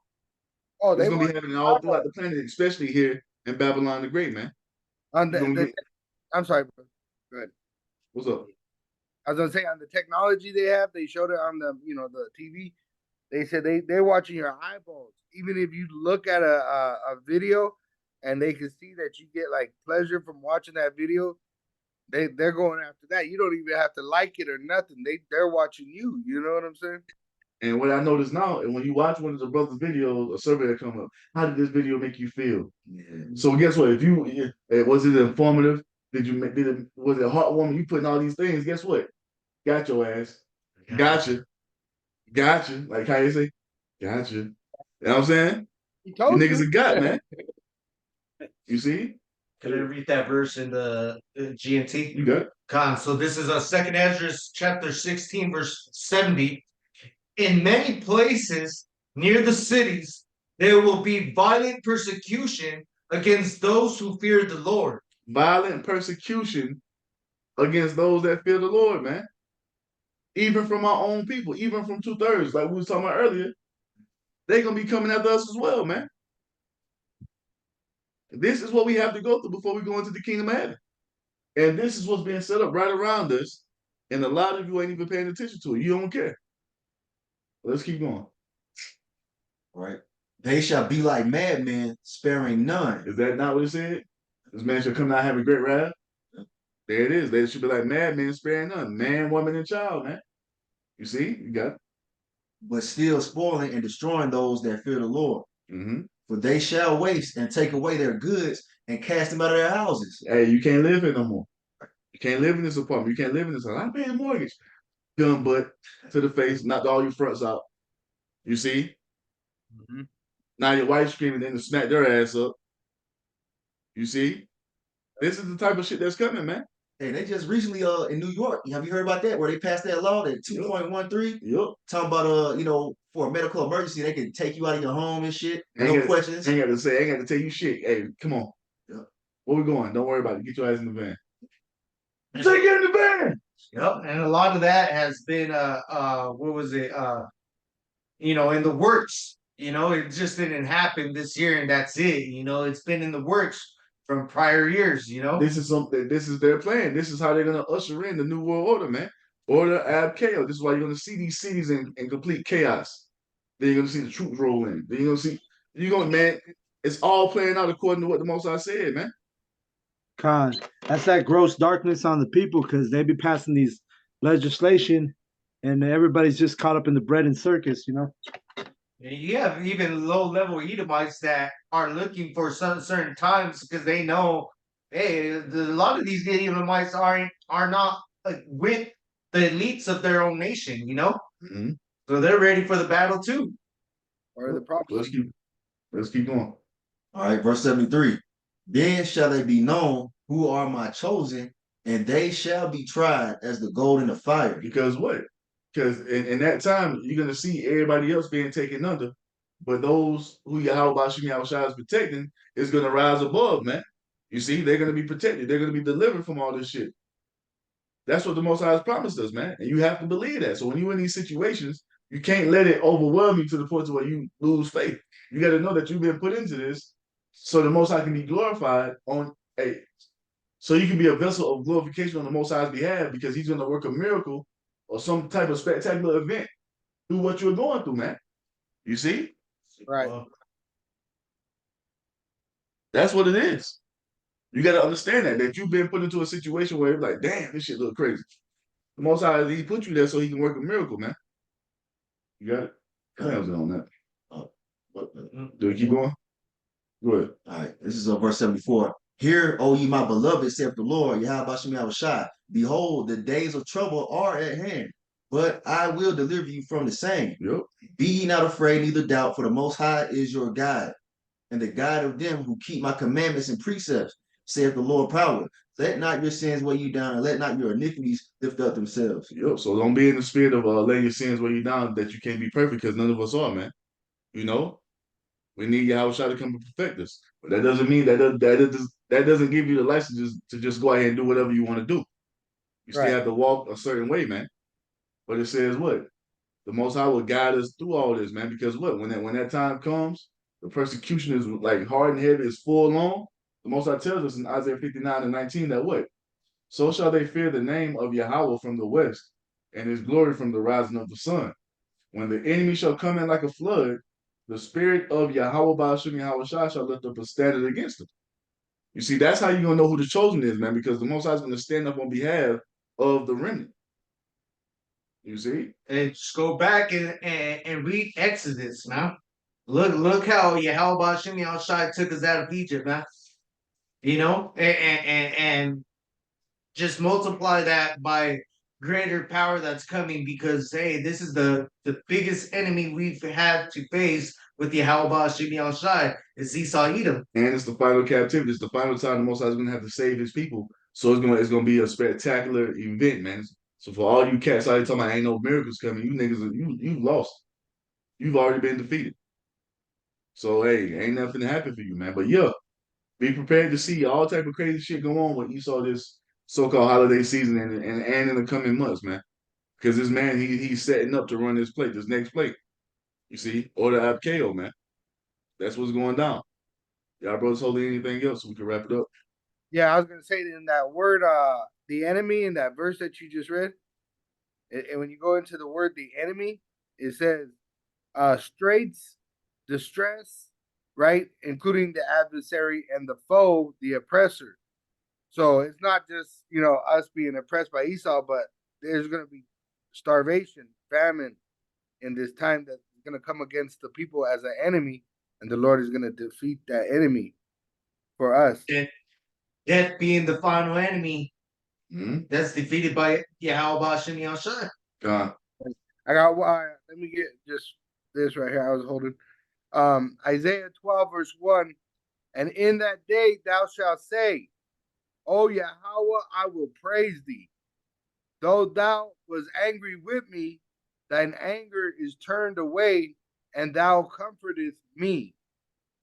Oh, It's they gonna want be happening all throughout the planet, especially here in Babylon the Great, man. on I'm sorry, bro. Go ahead. What's up? I was gonna say on the technology they have, they showed it on the TV. They said they're watching your eyeballs. Even if you look at a video and they can see that you get like pleasure from watching that video, they're going after that. You don't even have to like it or nothing. They're watching you. You know what I'm saying? And what I notice now, and when you watch one of the brothers' videos, a survey will come up. How did this video make you feel? Yeah. So guess what? Was it informative? Was it heartwarming? You putting all these things. Guess what? Got your ass. Gotcha. Like how you say, gotcha. You know what I'm saying? You You niggas have got, man. You see? Can I read that verse in the GNT? You got it. Con. So this is a Second Ezra chapter 16, verse 70. In many places near the cities, there will be violent persecution against those who fear the Lord. Violent persecution against those that fear the Lord, man. Even from our own people, even from 2/3, like we was talking about earlier, they're gonna be coming after us as well, man. This is what we have to go through before we go into the kingdom of heaven. And this is what's being set up right around us. And a lot of you ain't even paying attention to it. You don't care. Let's keep going. Right. They shall be like madmen, sparing none. Is that not what it said? This man shall come down having great wrath. There it is. They should be like madmen, sparing none. Man, woman, and child, man. You see? You got it. But still spoiling and destroying those that fear the Lord. Mm-hmm. For they shall waste and take away their goods and cast them out of their houses. Hey, you can't live here no more. You can't live in this apartment. You can't live in this house. I'm paying a mortgage. Gun butt to the face, knocked all your fronts out. You see? Mm-hmm. Now your wife screaming, then to smack their ass up. You see? This is the type of shit that's coming, man. Hey, they just recently in New York, have you heard about that? Where they passed that law, that 2.13? Yep. Talking about for a medical emergency, they can take you out of your home and shit. No questions. Ain't got to tell you shit. Hey, come on. Yep. Where we going? Don't worry about it. Get your ass in the van. Say get in the van. Yep, and a lot of that has been what was it? In the works. It just didn't happen this year and that's it. It's been in the works from prior years, This is their plan. This is how they're gonna usher in the new world order, man. Order ab chaos. This is why you're gonna see these cities in complete chaos. Then you're gonna see the troops roll in. Then man, it's all playing out according to what the Most High said, man. God, that's that gross darkness on the people because they be passing these legislation and everybody's just caught up in the bread and circus, You have even low-level Edomites that are looking for certain times because they know, hey, a lot of these Edomites are not with the elites of their own nation, Mm-hmm. So they're ready for the battle too. Or the prophecy. Let's keep going. All right, verse 73. Then shall they be known who are my chosen, and they shall be tried as the gold in the fire. Because what? Because in that time, you're gonna see everybody else being taken under, but those who Yahweh Bashim Yahushua is protecting is gonna rise above, man. You see, they're gonna be protected. They're gonna be delivered from all this shit. That's what the Most High has promised us, man. And you have to believe that. So when you're in these situations, you can't let it overwhelm you to the point to where you lose faith. You got to know that you've been put into this so the Most High can be glorified on a, so you can be a vessel of glorification on the Most High's behalf because he's going to work a miracle or some type of spectacular event through what you're going through, man. You see? Right. That's what it is. You got to understand that you've been put into a situation where it's like, damn, this shit look crazy. The Most High, he put you there so he can work a miracle, man. You got it? I was on that. Do we keep going? Go ahead. All right, this is verse 74. Hear, O ye my beloved, saith the Lord, Yahweh Bashem Yahushua. Behold, the days of trouble are at hand, but I will deliver you from the same. Yep. Be ye not afraid, neither doubt, for the Most High is your guide, and the guide of them who keep my commandments and precepts, saith the Lord power. Let not your sins weigh you down, and let not your iniquities lift up themselves. Yep. So don't be in the spirit of letting your sins weigh you down that you can't be perfect because none of us are, man. You know? We need Yahweh to come and perfect us. But that doesn't mean that doesn't give you the license to just go ahead and do whatever you want to do. You still have to walk a certain way, man. But it says what? The Most High will guide us through all this, man. Because what? When that time comes, the persecution is like hard and heavy, is full on. The Most High tells us in Isaiah 59:19 that what? So shall they fear the name of Yahweh from the west, and his glory from the rising of the sun. When the enemy shall come in like a flood, the spirit of Yahweh Ba'ashim Yahweh shall lift up a standard against them. You see, that's how you're going to know who the chosen is, man, because the Most High is going to stand up on behalf of the remnant. You see? And just go back and read Exodus, man. Look how Yahweh Hashem Yahushua took us out of Egypt, man. You know, and just multiply that by greater power that's coming because hey, this is the biggest enemy we've had to face with Yahweh Hashem Yahushua is Esau Edom. And it's the final captivity. It's the final time the Most High is going to have to save his people. So it's gonna be a spectacular event, man. So for all you cats out here talking about ain't no miracles coming, you niggas, you lost. You've already been defeated. So hey, ain't nothing to happen for you, man. But yeah, be prepared to see all type of crazy shit go on when you saw this so-called holiday season and in the coming months, man. Because this man, he's setting up to run this plate, this next plate. You see, or the Abkeo, man. That's what's going down. Y'all brothers holding anything else so we can wrap it up? Yeah, I was gonna say in that word, the enemy in that verse that you just read, and when you go into the word the enemy, it says straits, distress, right? Including the adversary and the foe, the oppressor. So it's not just, us being oppressed by Esau, but there's going to be starvation, famine in this time that's going to come against the people as an enemy, and the Lord is going to defeat that enemy for us. Death being the final enemy, that's defeated by Yahweh Hashem Yahushua. I got let me get just this right here. I was holding Isaiah 12 verse 1, and in that day thou shalt say, O Yahweh, I will praise thee. Though thou was angry with me, thine anger is turned away, and thou comfortest me.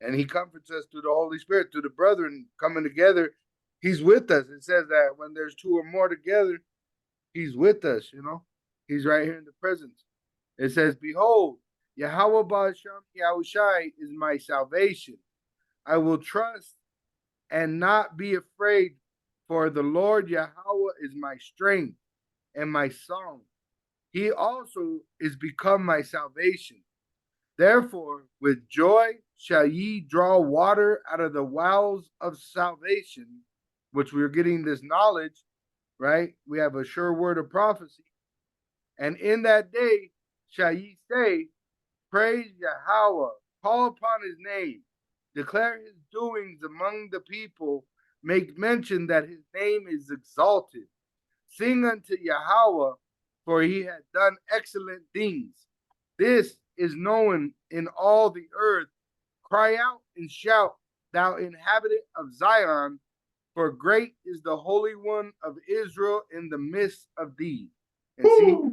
And he comforts us through the Holy Spirit, through the brethren coming together. He's with us. It says that when there's two or more together, he's with us, He's right here in the presence. It says, behold, Yahweh Ba'asham Yahushai is my salvation. I will trust and not be afraid, for the Lord Yahweh is my strength and my song. He also is become my salvation. Therefore, with joy shall ye draw water out of the wells of salvation, which we're getting this knowledge, right? We have a sure word of prophecy. And in that day shall ye say, praise Yahweh, call upon his name, declare his doings among the people, make mention that his name is exalted. Sing unto Yahweh, for he hath done excellent things. This is known in all the earth. Cry out and shout, thou inhabitant of Zion, for great is the Holy One of Israel in the midst of thee. And see, Woo!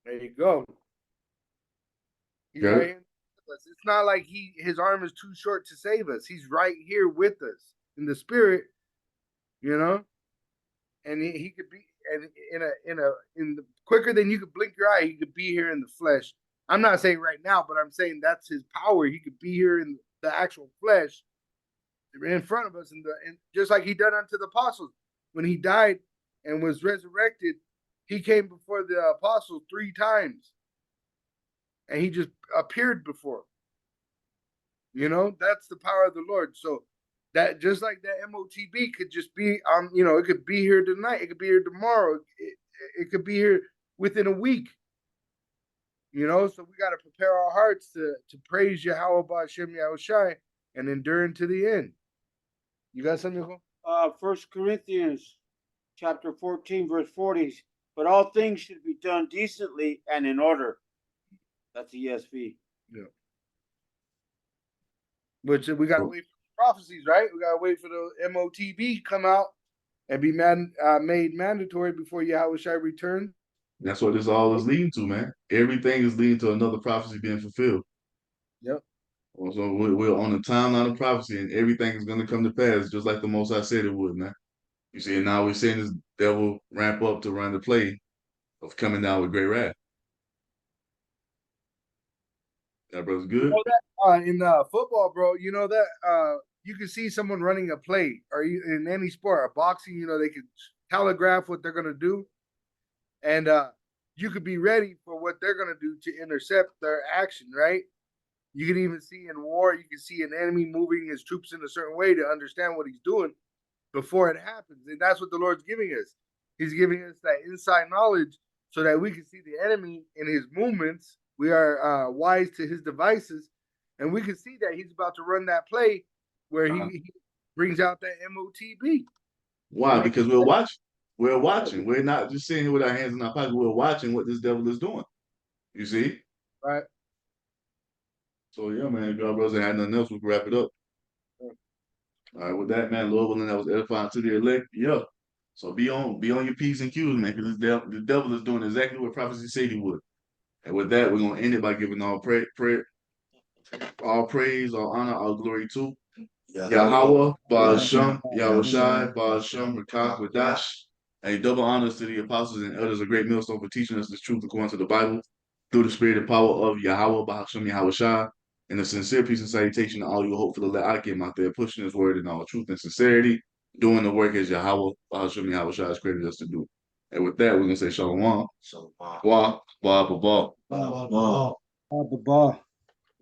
there you go. He's Yeah. right here with us. It's not like his arm is too short to save us. He's right here with us in the spirit, you know. And he could be, and in the quicker than you could blink your eye, he could be here in the flesh. I'm not saying right now, but I'm saying that's his power. He could be here in the actual flesh, in front of us, and just like he done unto the apostles when he died and was resurrected. He came before the apostles 3 times, and he just appeared before them. You know, that's the power of the Lord. So that just like that MOTB could just be you know, it could be here tonight, it could be here tomorrow, it could be here within a week. You know, so we got to prepare our hearts to praise Yahweh Ba'Shem Yahushai and endure to the end. You got something, Nicole? 1 Corinthians chapter 14, verse 40. But all things should be done decently and in order. That's ESV. Yeah. Which we got to wait for the prophecies, right? We got to wait for the MOTB come out and be made mandatory before Yahushai returns. That's what this all is leading to, man. Everything is leading to another prophecy being fulfilled. Yep. So we're on the timeline of prophecy, and everything is going to come to pass, just like the Most High said it would, man. You see, and now we're seeing this devil ramp up to run the play of coming down with great wrath. That brother's good. You know that, in football, bro, you know that you can see someone running a play, or in any sport, or boxing, you know, they could telegraph what they're gonna do, and you could be ready for what they're gonna do to intercept their action, right? You can even see in war, you can see an enemy moving his troops in a certain way to understand what he's doing before it happens, and that's what the Lord's giving us. He's giving us that inside knowledge so that we can see the enemy in his movements. We are wise to his devices, and we can see that he's about to run that play where he brings out that MOTB. Why? Because we're watching. We're watching. We're not just sitting here with our hands in our pocket. We're watching what this devil is doing. You see? Right. So yeah, man. If y'all brothers ain't had nothing else, we can wrap it up. All right, with that, man, Lord willing, that was edifying to the elect. Yeah. So be on your P's and Q's, man, because the devil is doing exactly what prophecy said he would. And with that, we're gonna end it by giving all praise, all honor, all glory to Yahweh, Ba'Shem, Yahushai, Ba'Shem, Rakah, Wadash. A double honors to the apostles and elders of Great Millstone for teaching us the truth according to the Bible through the spirit and power of Yahweh, Ba'Shem, Yahushai. And a sincere peace and salutation to all you hopefully let Akim out there pushing his word in all truth and sincerity, doing the work as Yahweh, Ba'Shem, Yahushai has created us to do. And with that, we're gonna say Shalom. So, Wa, ba, ba, ba. wow. The ball.